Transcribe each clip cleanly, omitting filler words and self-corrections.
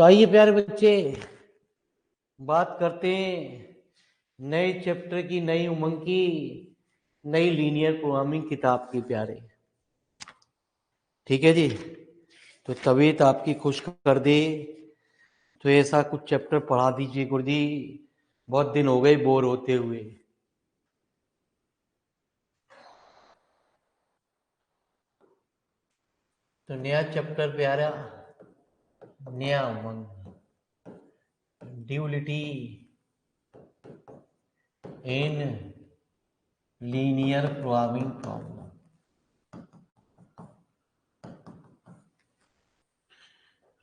तो आइए प्यारे बच्चे, बात करते हैं नए चैप्टर की, नई उमंग की, नई लीनियर प्रोग्रामिंग किताब की प्यारे। ठीक है जी। तो तबीयत आपकी खुश कर दे तो ऐसा कुछ चैप्टर पढ़ा दीजिए गुरुजी, बहुत दिन हो गए बोर होते हुए। तो नया चैप्टर प्यारा, नया उमंग, duality in linear programming problem.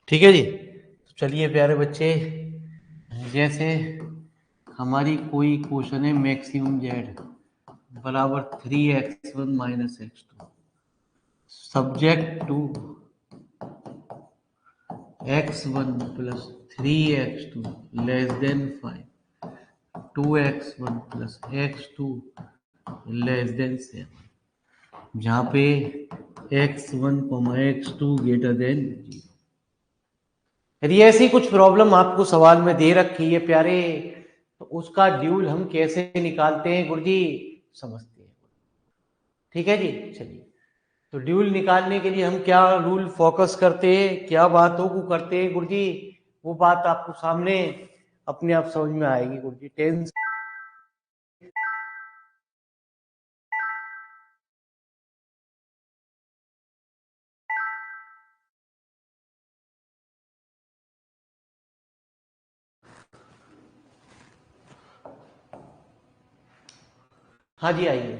ठीक है जी। तो चलिए प्यारे बच्चे, जैसे हमारी कोई क्वेश्चन है मैक्सिमम जेड बराबर 3x1 minus x2 subject to x1 plus 3x2 less than 5, 2x1 plus x2 less than 7, जहाँ पे x1 x2 ग्रेटर देन 0। यदि ऐसी कुछ प्रॉब्लम आपको सवाल में दे रखी है प्यारे, तो उसका ड्यूल हम कैसे निकालते हैं गुरुजी, समझते हैं। ठीक है जी। चलिए, तो ड्यूल निकालने के लिए हम क्या रूल फोकस करते हैं, क्या बातों को करते हैं गुरुजी, वो बात आपको सामने अपने आप समझ में आएगी गुरुजी। टेंस हाँ जी, आइए।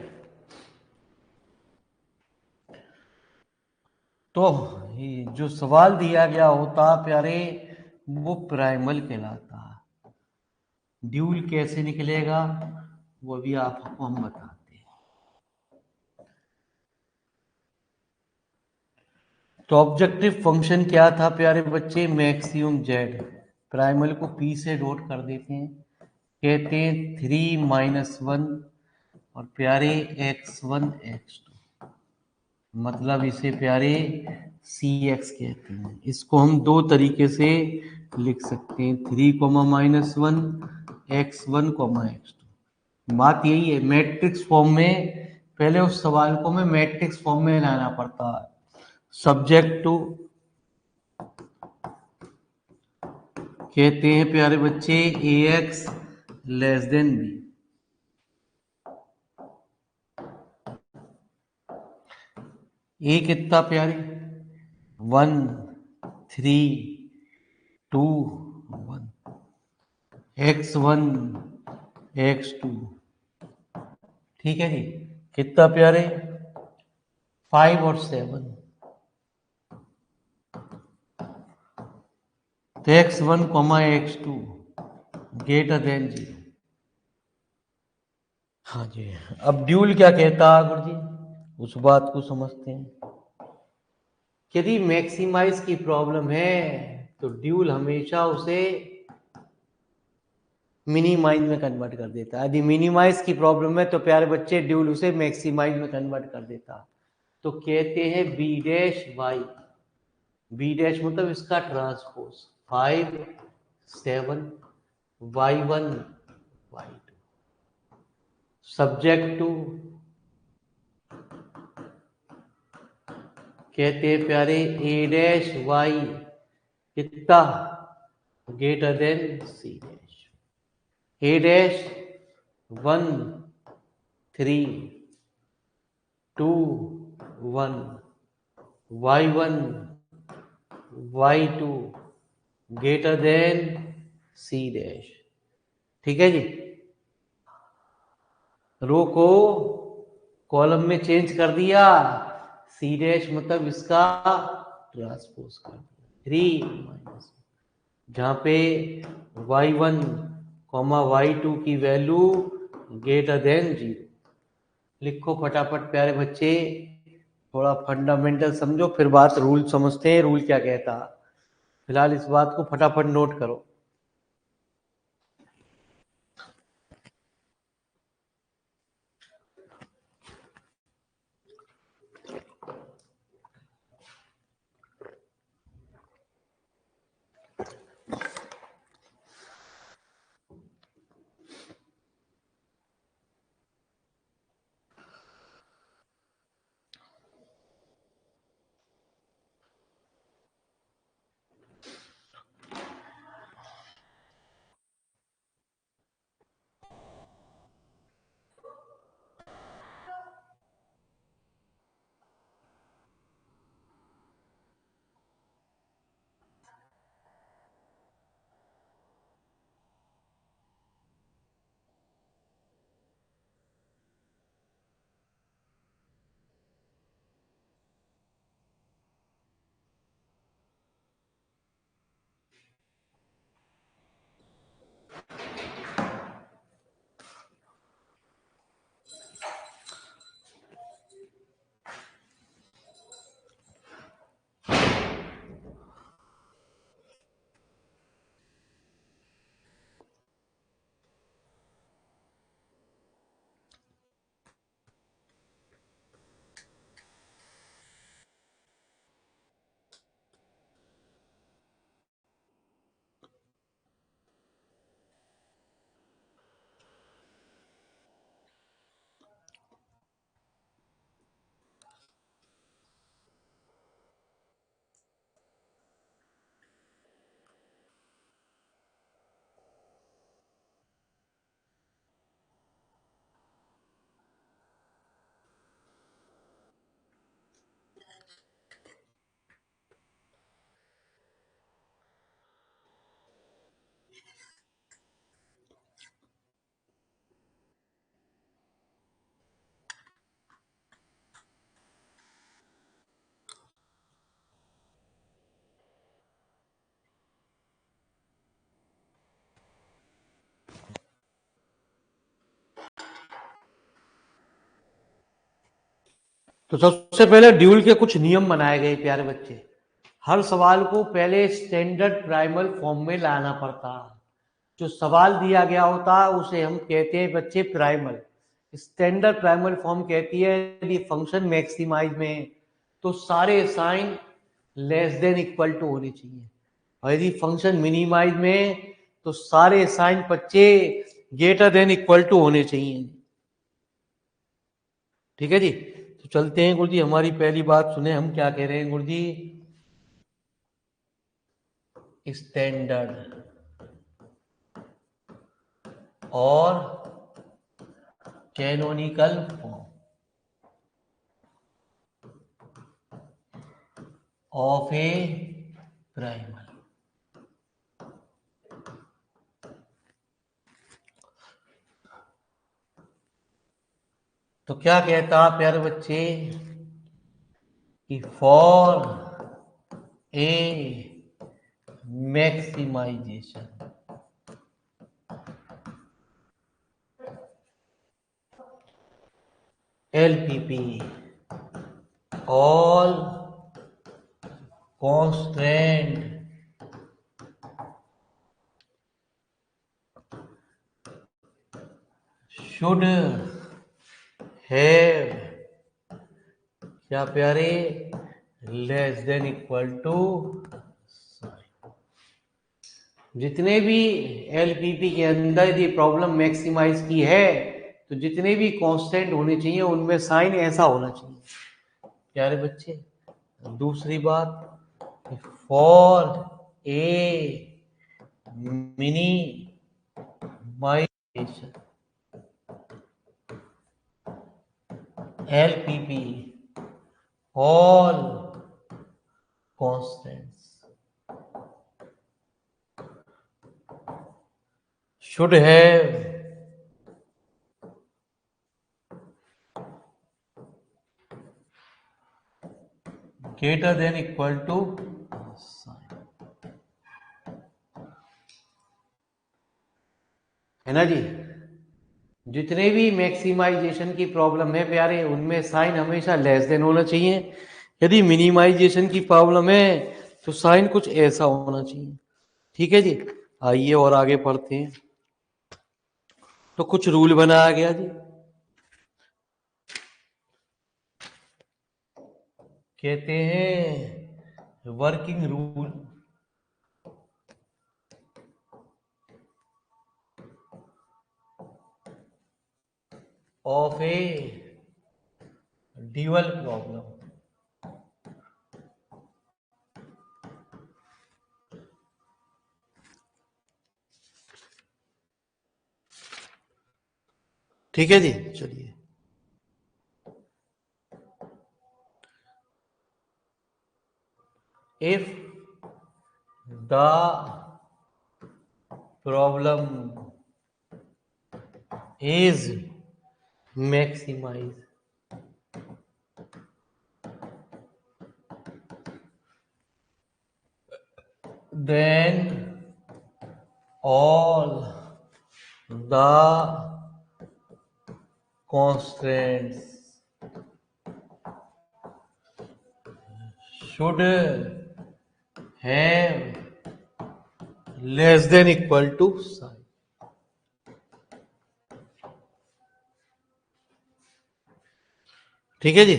तो ये जो सवाल दिया गया होता प्यारे, वो प्राइमल कहलाता। ड्यूल कैसे निकलेगा वो भी आपको हम बताते हैं। तो ऑब्जेक्टिव फंक्शन क्या था प्यारे बच्चे, मैक्सिमम जेड, प्राइमल को पी से डॉट कर देते हैं, कहते हैं 3 - 1 और प्यारे x1 x2, मतलब इसे प्यारे cx कहते हैं। इसको हम दो तरीके से लिख सकते हैं, 3, -1 x1, x2। बात यही है, मैट्रिक्स फॉर्म में पहले उस सवाल को हमें मैट्रिक्स फॉर्म में लाना पड़ता है। सब्जेक्ट टू कहते हैं प्यारे बच्चे ax लेस देन b। ए कितना प्यारे, 1 3 2 1, x1 x2। ठीक है जी। कितना प्यारे, 5 और 7। तो x1 x2 ग्रेटर देन 0। हाँ जी। अब ड्यूल क्या कहता है गुरु जी, उस बात को समझते हैं। यदि मैक्सिमाइज की प्रॉब्लम है तो ड्यूल हमेशा उसे मिनिमाइज में कन्वर्ट कर देता है। यदि मिनिमाइज की प्रॉब्लम है तो प्यारे बच्चे ड्यूल उसे मैक्सिमाइज में कन्वर्ट कर देता। तो कहते हैं B dash Y, B dash मतलब इसका transpose 5 7 y1 y2 subject to कहते हैं प्यारे ए डैश वाई कितना greater than C dash, A dash 1 3 2 1 y1 y2 greater than C dash. ठीक है जी। रो को कॉलम में चेंज कर दिया, सी डैश मतलब इसका ट्रांसपोज कर दिया 3 - जहाँ पे y1 y2 की वैल्यू ग्रेटर देन 0। लिखो फटाफट प्यारे बच्चे, थोड़ा फंडामेंटल समझो फिर बात रूल समझते हैं, रूल क्या कहता। फिलहाल इस बात को फटाफट नोट करो। तो सबसे पहले ड्यूल के कुछ नियम बनाए गए प्यारे बच्चे। हर सवाल को पहले स्टैंडर्ड प्राइमल फॉर्म में लाना पड़ता। जो सवाल दिया गया होता है उसे हम कहते हैं बच्चे प्राइमल। स्टैंडर्ड प्राइमल फॉर्म कहती है यदि फंक्शन मैक्सिमाइज में तो सारे sign less than equal to होने चाहिए, और यदि फंक्शन मिनिमाइज में तो सारे साइन बच्चे ग्रेटर देन इक्वल टू होने चाहिए। ठीक है जी। तो चलते हैं गुरु जी, हमारी पहली बात सुने, हम क्या कह रहे हैं गुरु जी। स्टैंडर्ड और canonical form of a primal. तो क्या कहता प्यारे बच्चे कि for a maximisation LPP all constant should have क्या प्यारे लेस देन इक्वल टू। जितने भी LPP के अंदर यदि प्रॉब्लम मैक्सिमाइज की है तो जितने भी कांस्टेंट होने चाहिए उनमें साइन ऐसा होना चाहिए प्यारे बच्चे। दूसरी बात, for a minimisation LPP all constants should have greater than equal to sign, है ना जी। जितने भी मैक्सिमाइजेशन की प्रॉब्लम है प्यारे उनमें साइन हमेशा लेस देन होना चाहिए। यदि मिनिमाइजेशन की प्रॉब्लम है तो साइन कुछ ऐसा होना चाहिए। ठीक है जी। आइए और आगे पढ़ते हैं। तो कुछ रूल बनाया गया जी। कहते हैं working rule of A dual problem. ठीक है जी। चलिए, if the problem is maximized then all the constraints should have less than equal to sign। ठीक है जी।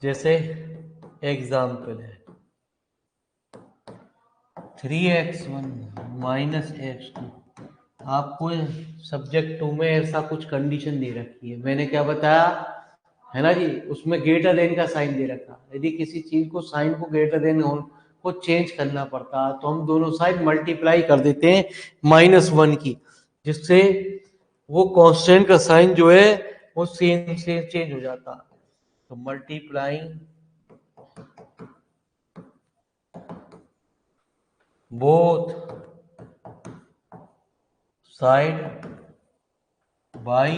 जैसे एग्जाम्पल है 3x1 माइनस x2। आपको सब्जेक्ट 2 में ऐसा कुछ कंडीशन दे रखी है, मैंने क्या बताया है ना जी, उसमें ग्रेटर देन का साइन दे रखा। यदि किसी चीज को साइन को ग्रेटर देन को चेंज करना पड़ता तो हम दोनों साइड मल्टीप्लाई कर देते हैं -1 की, जिससे वो कांस्टेंट का साइन जो है वो सेम से चेंज हो जाता। तो multiplying both side by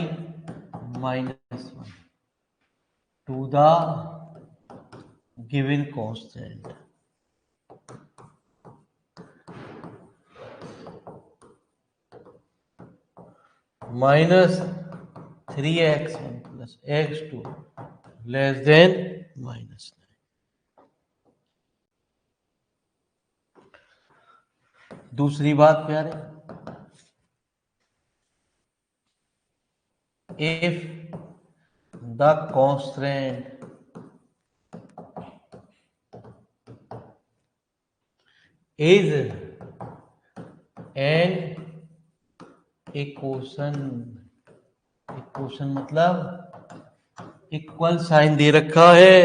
-1 to the given constant -3x1 plus x2 less then -9। दूसरी बात प्यारे, if the constraint is an equation मतलब इक्वल साइन दे रखा है,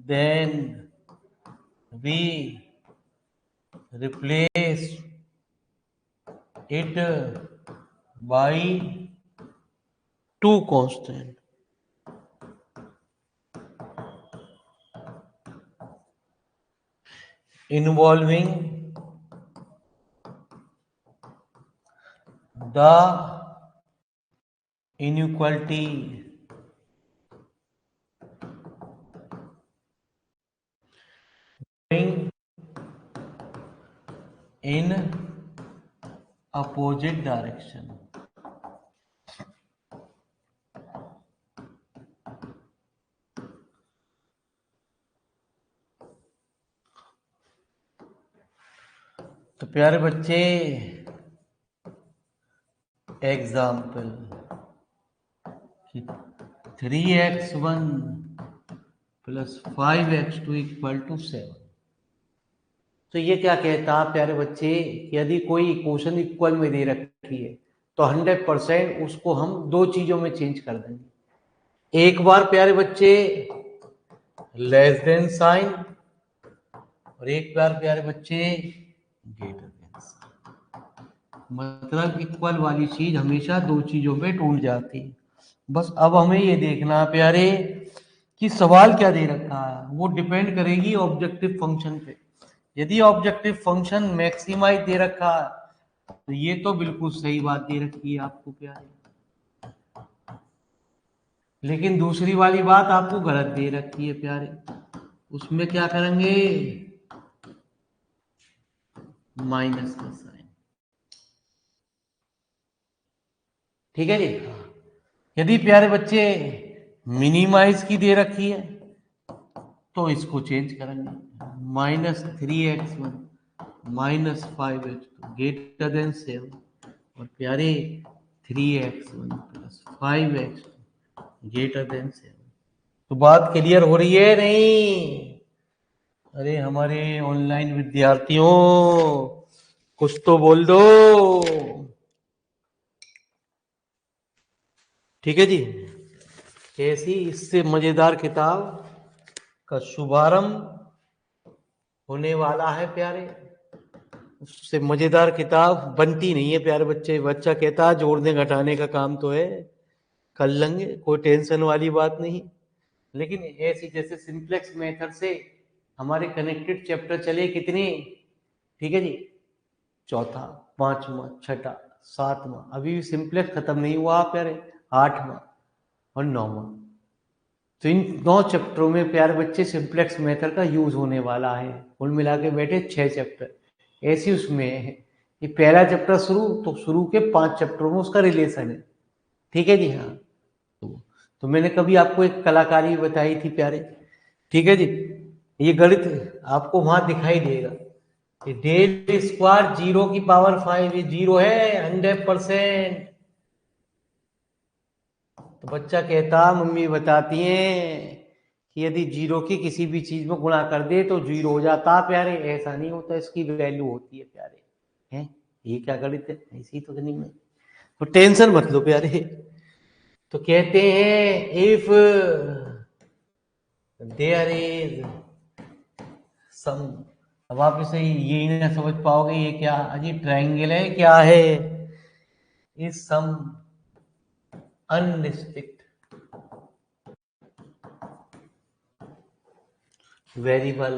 then we replace it by two constant involving the inequality in opposite direction। तो प्यारे बच्चे, example 3x1 plus 5x2 equal to 7। तो ये क्या कहता है प्यारे बच्चे, यदि कोई इक्वेशन इक्वल में दे रखी है तो 100% उसको हम दो चीजों में चेंज कर देंगे। एक बार प्यारे बच्चे लेस देन साइन, और एक बार प्यारे बच्चे ग्रेटर देन साइन। मतलब इक्वल वाली चीज हमेशा दो चीजों में टूट जाती है। बस अब हमें ये देखना प्यारे कि सवाल क्या दे रखा है, वो डिपेंड करेगी ऑब्जेक्टिव फंक्शन पे। यदि ऑब्जेक्टिव फंक्शन मैक्सिमाइज दे रखा है तो ये तो बिल्कुल सही बात दे रखी है आपको प्यारे, लेकिन दूसरी वाली बात आपको गलत दे रखी है प्यारे। उसमें क्या करेंगे, माइनस का साइन। ठीक है जी। यदि प्यारे बच्चे मिनिमाइज की दे रखी है तो इसको चेंज करेंगे, -3x1 -5x2 ग्रेटर देन 7। और प्यारे 3x1 plus 5x2 greater than 7। तो बात क्लियर हो रही है नहीं? अरे हमारे ऑनलाइन विद्यार्थियों, कुछ तो बोल दो। ठीक है जी। कैसी इससे मजेदार किताब का शुभारंभ होने वाला है प्यारे। उससे मजेदार किताब बनती नहीं है प्यारे बच्चे। बच्चा कहता है जोड़ने घटाने का काम तो है, कर लेंगे, कोई टेंशन वाली बात नहीं। लेकिन ऐसी जैसे सिंप्लेक्स मेथड से हमारे कनेक्टेड चैप्टर चले कितने, ठीक है जी, चौथा, पांचवा, छठा, सातवां, अभी भी सिंप्लेक्स खत्म नहीं हुआ प्यारे, आठवां और नौवां। तो इन 9 चैप्टरों में प्यारे बच्चे सिंप्लेक्स मेथड का यूज होने वाला है। कुल मिला के बैठे 6 चैप्टर ऐसी उसमें है। ये पहला चैप्टर शुरू, तो शुरू के 5 चैप्टरों में उसका रिलेशन है। ठीक है जी। हाँ, तो मैंने कभी आपको एक कलाकारी बताई थी प्यारे। ठीक है जी। ये गणित आपको वहां दिखाई देगा, डेल स्क्वायर 0 की पावर 5, ये 0 है 100%। तो बच्चा कहता, मम्मी बताती हैं कि यदि 0 की किसी भी चीज में गुणा कर दे तो 0 हो जाता प्यारे। ऐसा नहीं होता, इसकी वैल्यू होती है प्यारे। हैं, ये क्या गणित है, ऐसी तो नहीं है। तो टेंशन मत लो प्यारे। तो कहते हैं इफ देयर इज सम, अब आप इसे यही ना समझ पाओगे ये क्या अजीब ट्रायंगल है, क्या है, इज सम अनरिस्ट्रिक्ट वेरिएबल।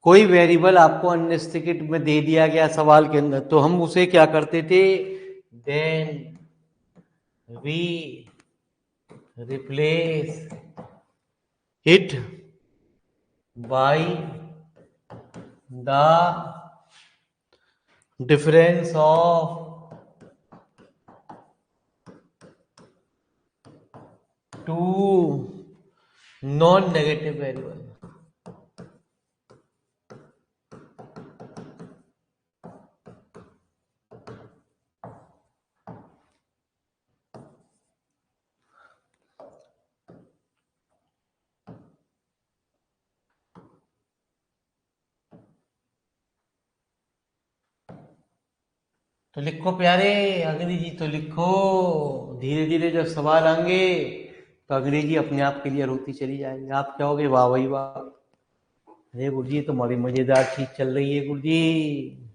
कोई वेरिएबल आपको अनरिस्ट्रिक्टेड में दे दिया गया सवाल के अंदर, तो हम उसे क्या करते थे, then we replace it by the difference of two non negative variable. तो लिखो प्यारे, अंग्रेजी तो लिखो। धीरे धीरे जब सवाल आएंगे तो अंग्रेजी अपने आप क्लियर होती चली जाएगी। आप क्या होगे, वाह भाई वाह, अरे गुरुजी ये तो बड़ी मजेदार चीज चल रही है गुरुजी।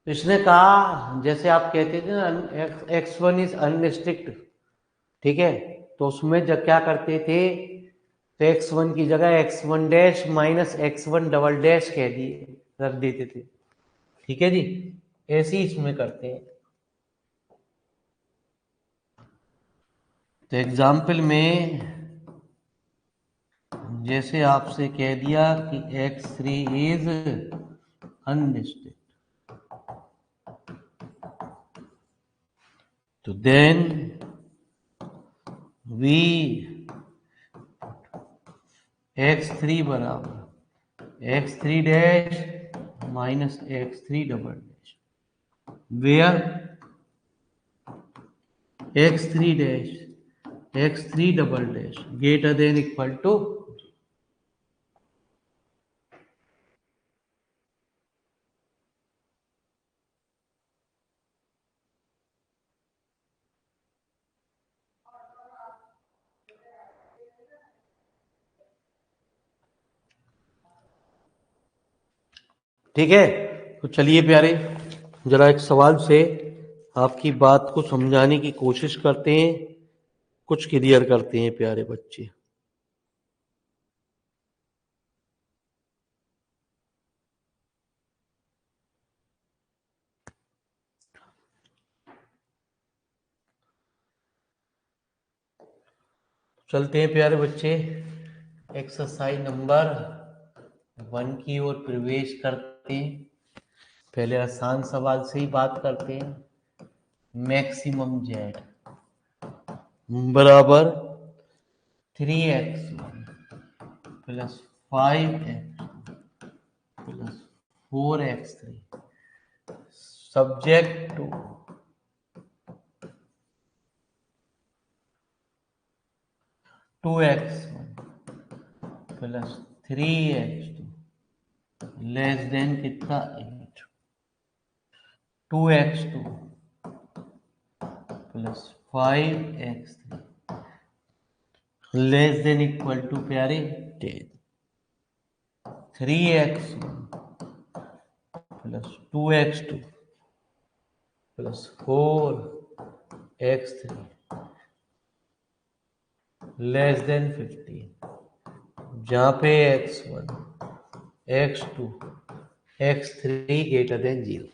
तो इसने कहा जैसे आप कहते थे ना x1 इज अनरिस्ट्रिक्ट, ठीक है, तो उसमें जब क्या करते थे, तो x1 की जगह x1 dash minus x1 double dash कह दिए रख देते थे, ठीक है जी। ऐसे ही इसमें करते हैं। तो एग्जाम्पल में जैसे आपसे कह दिया कि x3 इज अनरिस्ट्रिक्ट, तो देन वी x3 बराबर x3 dash minus x3 double dash, where x3 dash x3 double dash greater than equal to, ठीक है। तो चलिए प्यारे, जरा एक सवाल से आपकी बात को समझाने की कोशिश करते हैं, कुछ क्लियर करते हैं प्यारे बच्चे। चलते हैं प्यारे बच्चे, एक्सरसाइज नंबर 1 की ओर प्रवेश करते हैं। पहले आसान सवाल से ही बात करते हैं। मैक्सिमम जेड बराबर 3x1 plus 5x plus 4x3 subject to 2x1 plus 3x2 less than कितना 8, 2x2 plus 5x3 less than equal to प्यारे 10, 3x1 plus 2x2 plus 4x3 less then 15, जहां पे x1 x2 x3 greater than 0।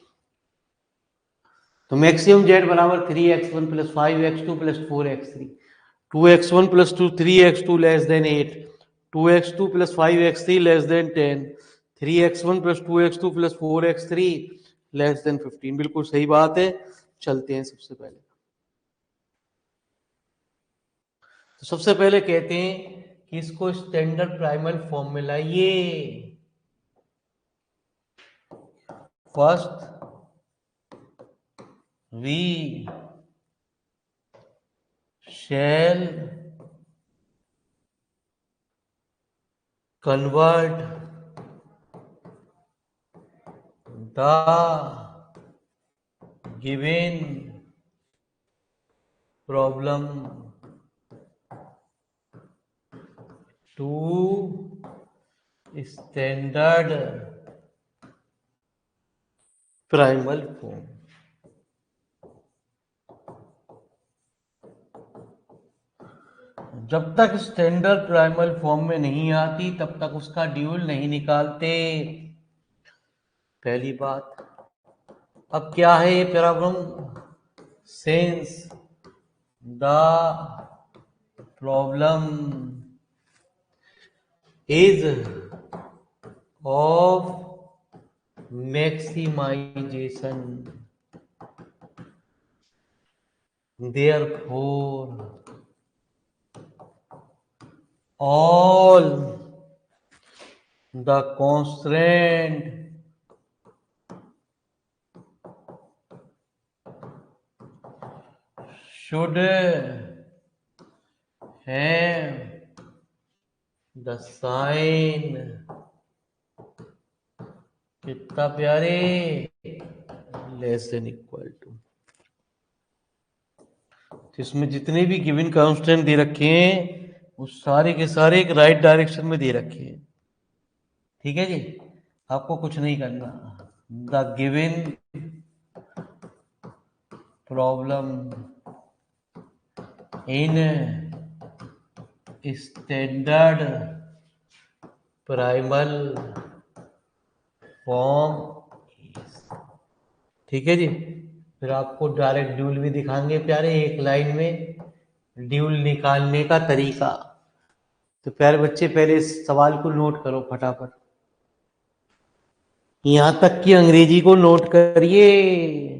तो maximum Z बराबर 3x1 plus 5x2 plus 4x3, 2x1 plus 3x2 less than 8, 2x2 plus 5x3 less then 10, 3x1 plus 2x2 plus 4x3 less then 15। बिल्कुल सही बात है। चलते हैं सबसे पहले, तो सबसे पहले कहते हैं कि इसको स्टैंडर्ड प्राइमल फॉर्म में लाइए। First we shall convert the given problem to standard primal form। जब तक स्टैंडर्ड प्राइमल फॉर्म में नहीं आती तब तक उसका ड्यूल नहीं निकालते, पहली बात। अब क्या है ये problem, since the problem is of maximisation, therefore all the constraint should have the sign कितना प्यारे लेस देन इक्वल टू। इसमें जितने भी गिवन कांस्टेंट दे रखे हैं वो सारे के सारे एक राइट डायरेक्शन में दे रखे हैं, ठीक है जी। आपको कुछ नहीं करना, the given problem in standard primal form. ठीक है जी। फिर आपको डायरेक्ट ड्यूल भी दिखाएंगे प्यारे, एक लाइन में ड्यूल निकालने का तरीका। तो प्यारे बच्चे पहले इस सवाल को नोट करो फटाफट, यहां तक कि अंग्रेजी को नोट करिए।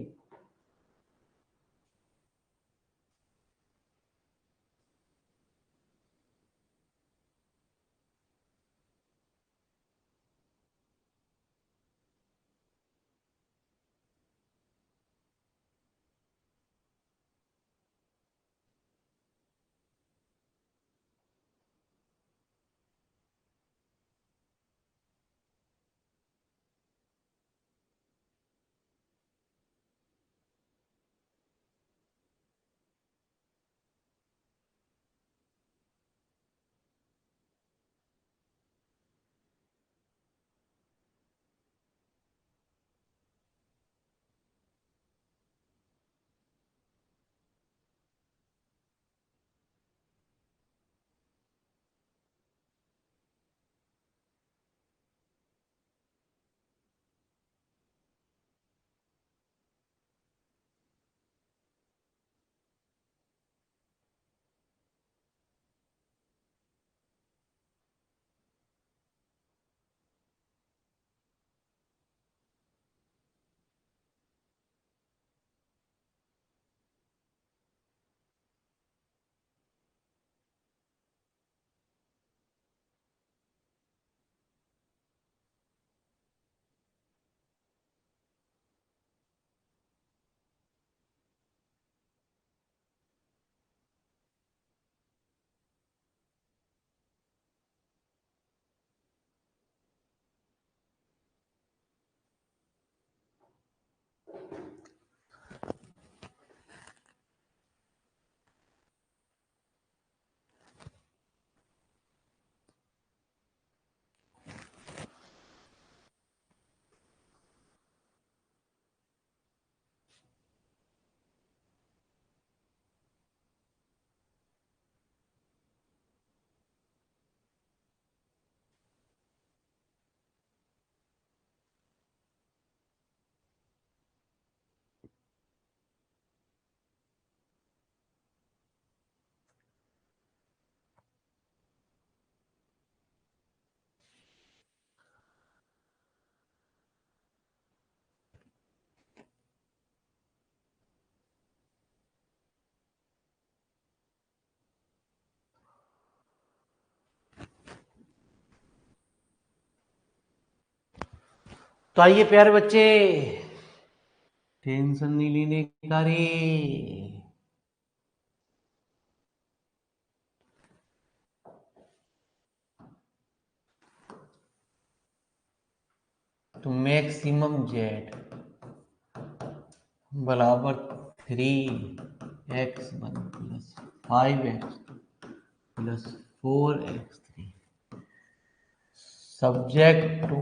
तो आइए प्यारे बच्चे, टेंशन नहीं लेने का रे। तो मैक्सिमम जेड बराबर 3x1 plus 5x2 plus 4x3 subject to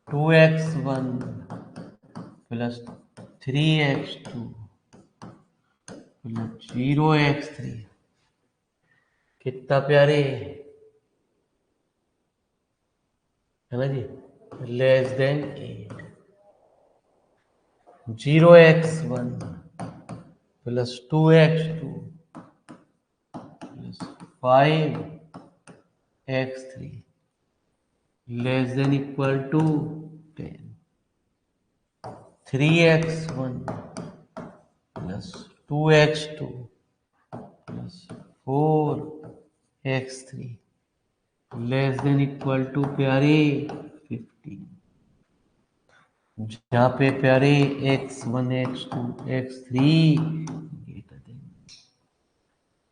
2x1 plus 3x2 plus 0x3 कितना प्यारे है ना जी, less than 8। 0x1 plus 2x2 plus 5x3 less than equal to 10। 3x1 plus 2x2 plus 4x3 less than equal to प्यारे 15। जहाँ पे प्यारे x1 x2 x3 greater than.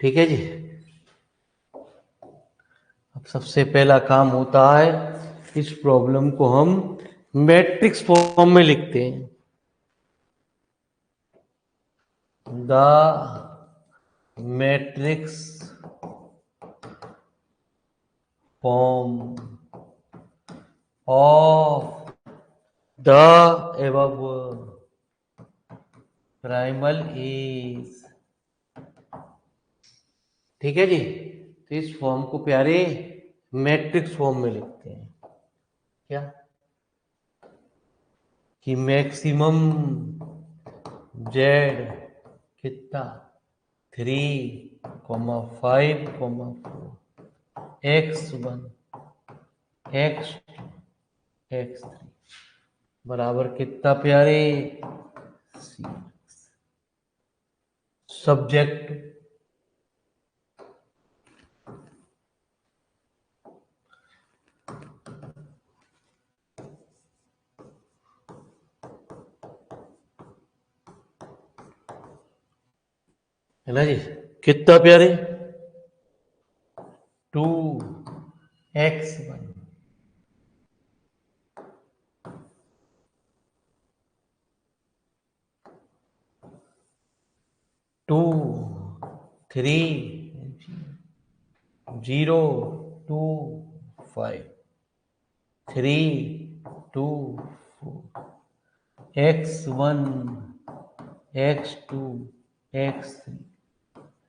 ठीक है जी। अब सबसे पहला काम होता है, इस प्रॉब्लम को हम मैट्रिक्स फॉर्म में लिखते हैं। The matrix form of the above primal is, ठीक है जी। तो इस फॉर्म को प्यारे मैट्रिक्स फॉर्म में लिखते हैं क्या, कि मैक्सिमम जेड कितना 3,5,4 x1 x2 x3 बराबर कितना प्यारे, सब्जेक्ट है ना जी, कितना प्यारे 2x1 2 3 0 2 5 3 2 4 x1 x2 x3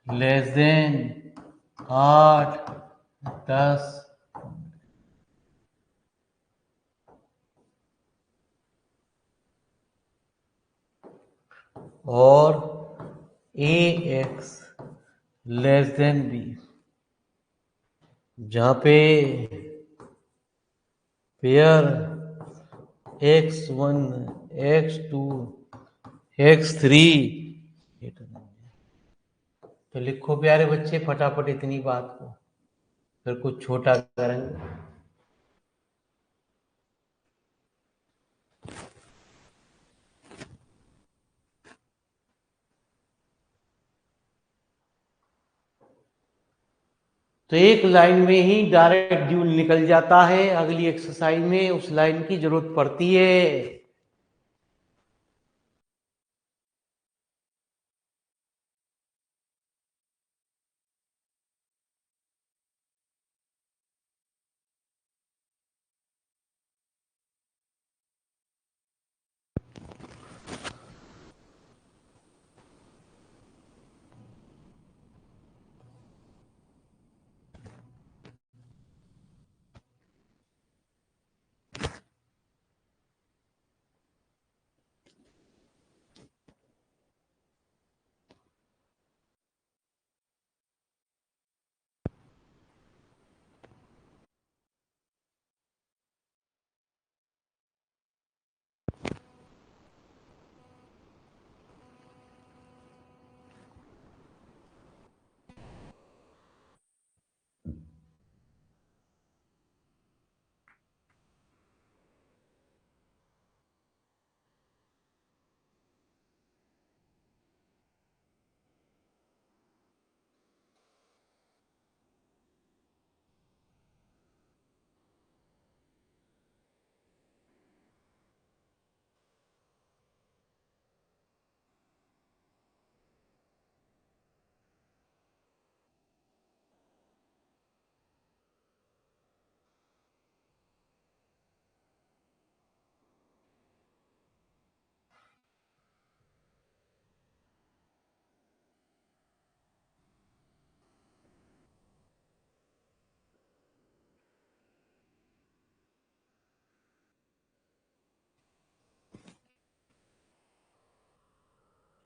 less than 8 10 और ax लेस देन b, जहां पे पेयर x1 x2 x3, तो लिखो प्यारे बच्चे फटाफट इतनी बात को, फिर कुछ छोटा करेंगे। तो एक लाइन में ही डायरेक्ट ड्यूल निकल जाता है, अगली एक्सरसाइज में उस लाइन की जरूरत पड़ती है।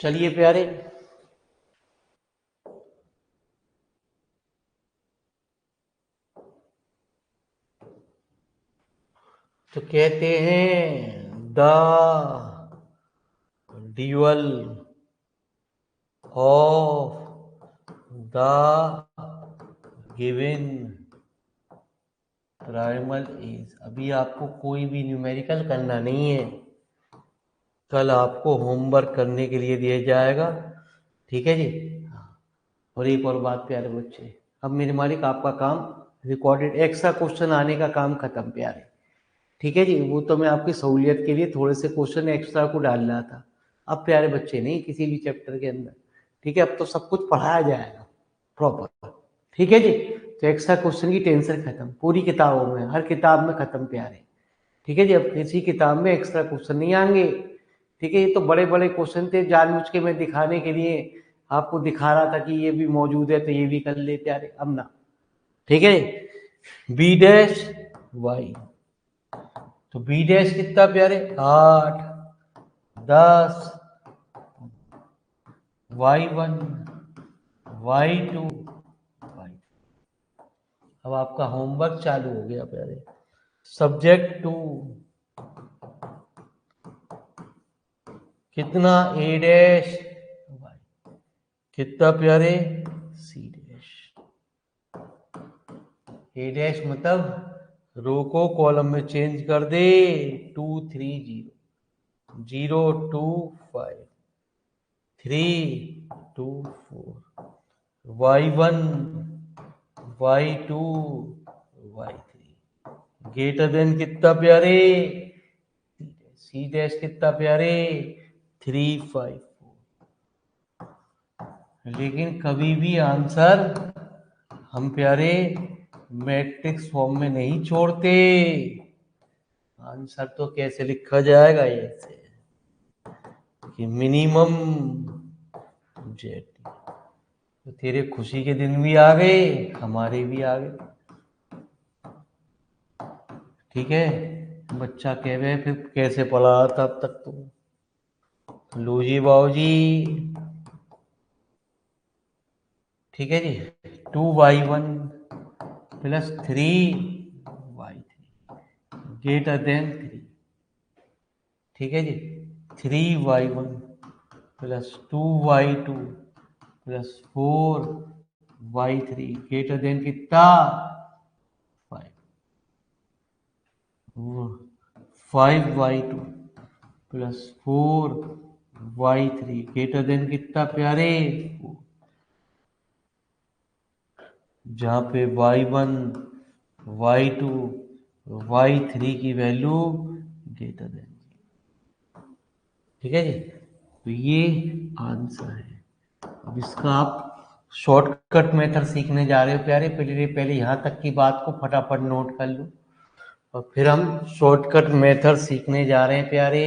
चलिए प्यारे, तो कहते हैं the dual of the given primal is, अभी आपको कोई भी न्यूमेरिकल करना नहीं है, कल आपको होमवर्क करने के लिए दिया जाएगा, ठीक है जी। और एक और बात प्यारे बच्चे, अब मेरे मालिक आपका काम रिकॉर्डेड एक्स्ट्रा क्वेश्चन आने का काम खत्म प्यारे, ठीक है जी। वो तो मैं आपकी सहूलियत के लिए थोड़े से क्वेश्चन एक्स्ट्रा को डाल रहा था, अब प्यारे बच्चे नहीं किसी भी चैप्टर के अंदर, ठीक है। अब तो सब कुछ पढ़ाया जाएगा प्रॉपर, ठीक है जी। तो एक्स्ट्रा क्वेश्चन की टेंशन खत्म, पूरी किताबों में हर किताब में खत्म प्यारे, ठीक है जी। अब किसी किताब में एक्स्ट्रा क्वेश्चन नहीं आएंगे, ठीक है, ये तो बड़े बड़े क्वेश्चन थे, जानबूझ के मैं दिखाने के लिए आपको दिखा रहा था कि ये भी मौजूद है तो ये भी कर ले प्यारे। अब ना, ठीक है, बी डैश वाई, तो बी डैश कितना प्यारे 8, 10, y1, y2, y। अब आपका होमवर्क चालू हो गया प्यारे। सब्जेक्ट 2 कितना ए डैश वाई, कितना प्यारे सी डैश। ए डैश मतलब रो को कॉलम में चेंज कर दे, 2 3 0, 0 2 5, 3 2 4, y1, y2, y3 greater than कितना प्यारे सी डैश, कितना प्यारे 3 5 4। लेकिन कभी भी आंसर हम प्यारे मैट्रिक्स फॉर्म में नहीं छोड़ते। आंसर तो कैसे लिखा जाएगा, ऐसे कि मिनिमम जेड। तो तेरे खुशी के दिन भी आ गए, हमारे भी आ गए। ठीक है, बच्चा कह रहे फिर कैसे पढ़ा था अब तक तो। लो जी बाबूजी, ठीक है जी, 2y1 plus 3y3 greater than 3। ठीक है जी, 3y1 plus 2y2 plus 4y3 greater than कितना 5। 5y2 plus 4y3 greater than कितना प्यारे 4। जहाँ पे y1, y2, y3 की वैल्यू ग्रेटर देन। ठीक है जी, तो ये आंसर है। अब इसका आप शॉर्टकट मेथड सीखने जा रहे हो प्यारे, पहले पहले यहाँ तक की बात को फटाफट नोट कर लो और फिर हम शॉर्टकट मेथड सीखने जा रहे हैं प्यारे।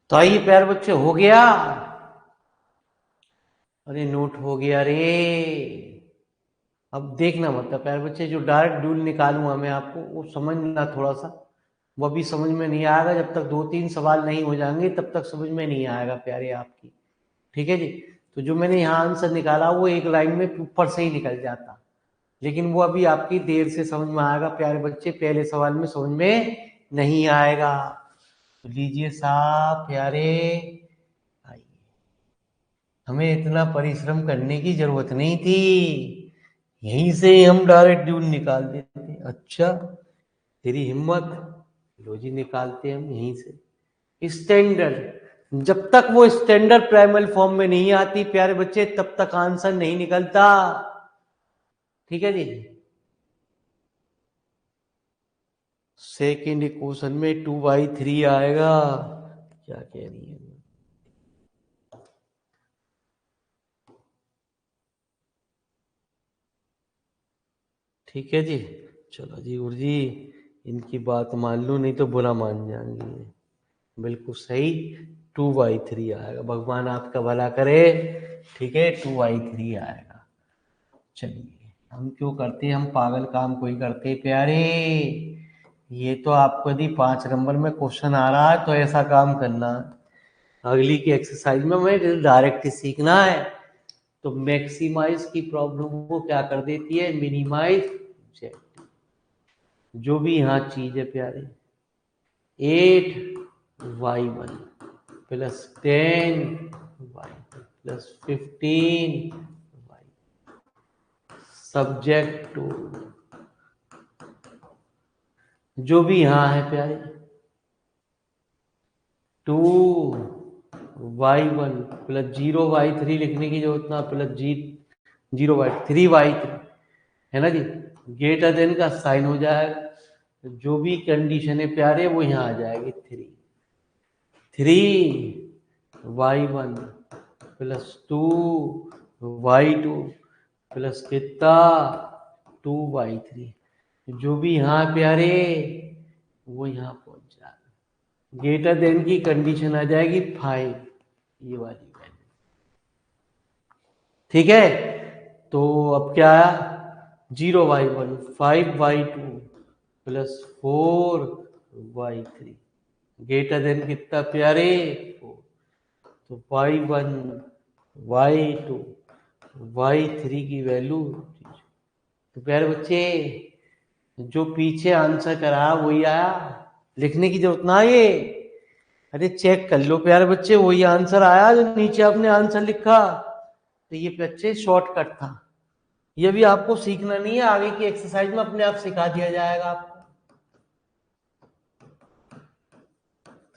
तो आइए प्यारे बच्चे, हो गया? अरे नोट हो गया रे। अब देखना मतलब प्यारे बच्चे, जो डायरेक्ट ड्यूल निकालूंगा मैं आपको वो समझना थोड़ा सा, वो अभी समझ में नहीं आएगा। जब तक 2-3 सवाल नहीं हो जाएंगे तब तक समझ में नहीं आएगा प्यारे आपकी। ठीक है जी। तो जो मैंने यहाँ आंसर निकाला वो एक लाइन में ऊपर से ही निकल जाता, लेकिन वो अभी आपकी देर से समझ में आएगा प्यारे बच्चे, पहले सवाल में समझ में नहीं आएगा। तो लीजिए साहब प्यारे, आइए, हमें इतना परिश्रम करने की जरूरत नहीं थी, यहीं से हम डायरेक्ट ड्यूल निकाल देते। अच्छा, तेरी हिम्मत, लो जी निकालते हम यहीं से। स्टैंडर्ड, जब तक वो स्टैंडर्ड प्राइमल फॉर्म में नहीं आती प्यारे बच्चे तब तक आंसर नहीं निकलता। ठीक है जी। सेकेंड इक्वेशन में 2/3 आएगा। क्या कह रही है? ठीक है जी। चलो जी गुरुजी, इनकी बात मान लो नहीं तो बुरा मान जाएंगे। बिल्कुल सही, 2/3 आएगा। भगवान आपका भला करे। ठीक है, 2/3 आएगा। चलिए, हम क्यों करते, हम पागल काम कोई करते प्यारे। ये तो आपको यदि 5 नंबर में क्वेश्चन आ रहा है तो ऐसा काम करना, अगली की एक्सरसाइज में हमें डायरेक्ट सीखना है। तो मैक्सिमाइज की प्रॉब्लम को क्या कर देती है, मिनिमाइज। जो भी यहाँ चीज है प्यारे, 8y1 plus 10y plus 15y subject to, जो भी यहाँ है प्यारे, 2y1 प्लस 0y3 लिखने की जरूरत ना, प्लस 0y3 है ना जी। ग्रेटर देन का साइन हो जाएगा, जो भी कंडीशन है प्यारे वो यहाँ आ जाएगी। 3y1 प्लस 2y2 प्लस कितना, 2y3, जो भी यहाँ प्यारे वो यहाँ पहुंच जाएगा। ग्रेटर देन की कंडीशन आ जाएगी 5, ये वाली वैल्यू। ठीक है, तो अब क्या आया, 0y1 5y2 plus 4y3 greater than कितना प्यारे, 4। तो y1 y2 y3 की वैल्यू। तो प्यारे बच्चे, जो पीछे आंसर करा वही आया, लिखने की जरूरत ना ये। अरे चेक कर लो प्यारे बच्चे, वही आंसर आया जो नीचे आपने आंसर लिखा। तो ये बच्चे शॉर्टकट था, ये भी आपको सीखना नहीं है, आगे की एक्सरसाइज में अपने आप सिखा दिया जाएगा आपको।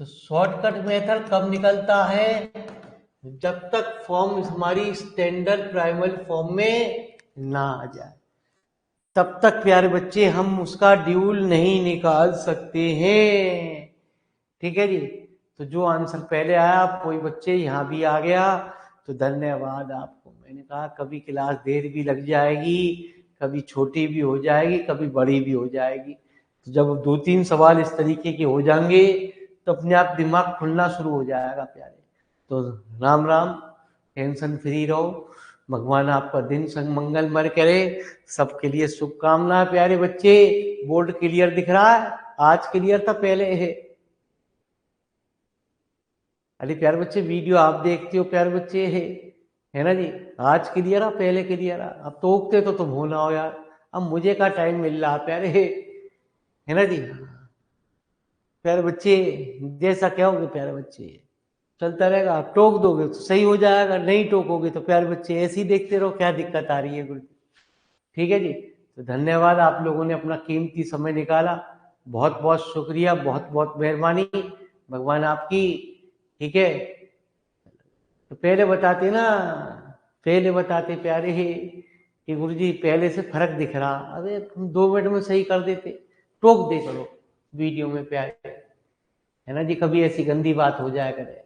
तो शॉर्टकट मेथड कब निकलता है, जब तक फॉर्म हमारी स्टैंडर्ड प्राइमल फॉर्म में ना आ जाए तब तक प्यारे बच्चे हम उसका ड्यूल नहीं निकाल सकते हैं। ठीक है जी। तो जो आंसर पहले आया कोई बच्चे यहाँ भी आ गया, तो धन्यवाद आपको। मैंने कहा कभी क्लास देर भी लग जाएगी, कभी छोटी भी हो जाएगी, कभी बड़ी भी हो जाएगी। तो जब 2-3 सवाल इस तरीके के हो जाएंगे तो अपने आप दिमाग खुलना शुरू हो जाएगा प्यारे। तो राम राम, टेंशन फ्री रहो, भगवान आपका दिन संग मंगलमय करे। सबके लिए शुभकामनाएं प्यारे बच्चे। बोर्ड क्लियर दिख रहा है, आज क्लियर था पहले है। अरे प्यारे बच्चे, वीडियो आप देखते हो प्यारे बच्चे है ना जी। आज क्लियर है पहले क्लियर है, अब तो उगते तो तुम होना हो यार। अब मुझे का टाइम मिल रहा प्यारे, है ना जी। प्यारे बच्चे, जैसा कहोगे प्यारे बच्चे चलता रहेगा। आप टोक दोगे तो सही हो जाएगा, नहीं टोकोगे तो प्यारे बच्चे ऐसे ही देखते रहो, क्या दिक्कत आ रही है गुरु। ठीक है जी। तो धन्यवाद, आप लोगों ने अपना कीमती समय निकाला, बहुत बहुत शुक्रिया, बहुत बहुत मेहरबानी, भगवान आपकी। ठीक है, तो पहले बताते ना, पहले बताते प्यारे ही कि गुरुजी पहले से फर्क दिख रहा, अरे तुम 2 मिनट में सही कर देते, टोक दे करो वीडियो में प्यारे, है ना जी। कभी ऐसी गंदी बात हो जाए करे।